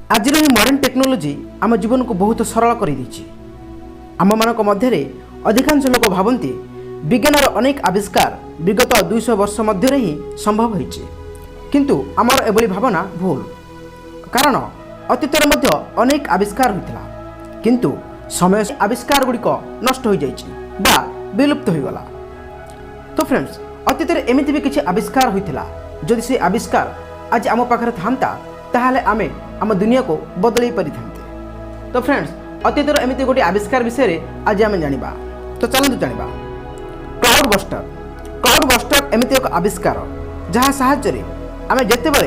आज modern technology आम जीवन को बहुत सरल कर आम मान मध्य अधिकांश लोक भावती विज्ञान अनेक आविष्कार विगत 200 वर्ष मध्य ही संभव होइछि, किंतु आमर एभली भावना भूल। कारण अतीत अनेक आविष्कार होता, किंतु समय आविष्कार गुड़िक नष्ट हो जाइछि बा विलुप्त हो गला। तो फ्रेंड्स, अतीत एमती भी किसी आविष्कार होता, जदि से आविष्कार आज आम पाखरे थांता ताहले आमे आम दुनिया को बदल पारि थांते। तो फ्रेंड्स, अतीतर एमती गोटे आविष्कार विषय आज आम जानिबा। तो चलते जानिबा क्लाउड बस्टर। क्लाउड बस्टर एमती एक आविष्कार जहाँ साहाय्य आम जितेबाला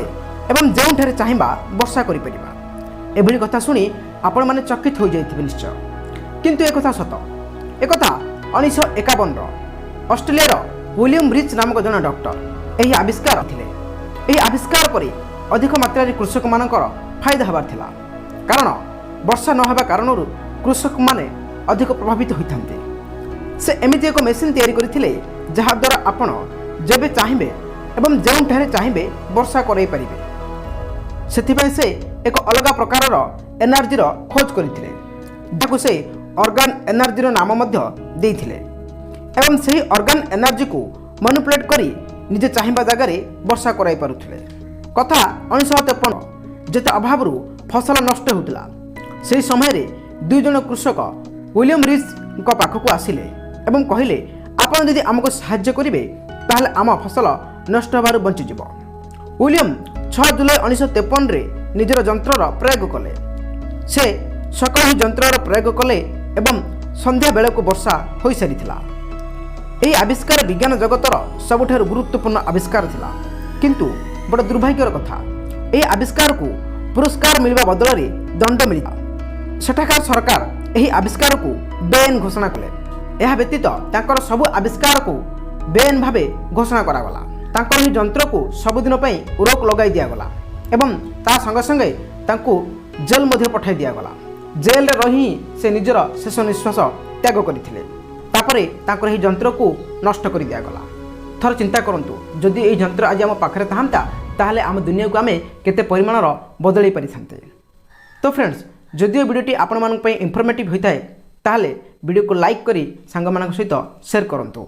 एवं जो चाहिए वर्षा करिपरिबा। एभली कथा शुणी आपण माने चकित हो जाइथिबे निश्चय, किंतु एक कथा सत। एक कथा 1951 ऑस्ट्रेलिया विलियम रिच नामक जन डॉक्टर यही आविष्कार थिले। यही आविष्कार पर अधिक मात्रा कृषक मानकर फायदा हबार थिला, कारण वर्षा न होबा कारणरू कृषक माने अधिक प्रभावित होइथांते। से एमिति एक मेसिन तैयारी करथिले जहा द्वारा आपण जेबे चाहिबे एवं जेउं ठारे चाहिबे वर्षा कराई परिबे। सेथिबाई से एक अलग प्रकार एनर्जीर खोज करथिले, जाकु से ऑर्गन एनर्जीर नाम मध्य देइथिले एवं सही ऑर्गन एनर्जी को मैनिपुलेट करी निजे चाहिबा जगार वर्षा कराई पारुथिले। कथा 1953 जेते अभाव फसल नष्ट होता, से समय दुई जन कृषक विलियम रिच पाखक आसिले एवं कहले आपण यदि आमको साहाय्य करेंगे ताहले आम फसल नष्ट होबार बंचीज। विलियम 6 जुलाई 1953 रे निजर जंत्रर प्रयोग कले। से सकाळ ही जंत्रर प्रयोग कले एवं संध्या बेले को वर्षा हो सारी। यही आविष्कार विज्ञान जगतर सबुठारु गुरुत्वपूर्ण आविष्कार थिला, किंतु बड़ दुर्भाग्यर कथा यही आविष्कार को पुरस्कार मिलवा बदल में दंड मिला। सेठाकार सरकार यही आविष्कार को बेआईन घोषणा कले। यह व्यतीत तांकर सबु आविष्कार को बेआईन भावे घोषणा करागला। तांकर ही जंत्र को सबुदिन रोक लगाई दिगला एवं ता संगे संगे तांको जेल मध्य पठाई दिगला। जेल रे रही से निजर शेष निश्वास त्याग करथिले। तापरे तांकर ही जंत्र को नष्ट कर दिगला। थर चिंता करंतु, जदि यही जंत्र आज आम पाखरे थांता ताहले आम दुनिया को आमे केते परिमाणर बदलई पारि थांते। तो फ्रेंड्स, जदिओ वीडियोटी आपण मानक पई इंफॉर्मेटिव होइताय ताहले वीडियो को लाइक करी सांग मानक सहित शेयर करंतु।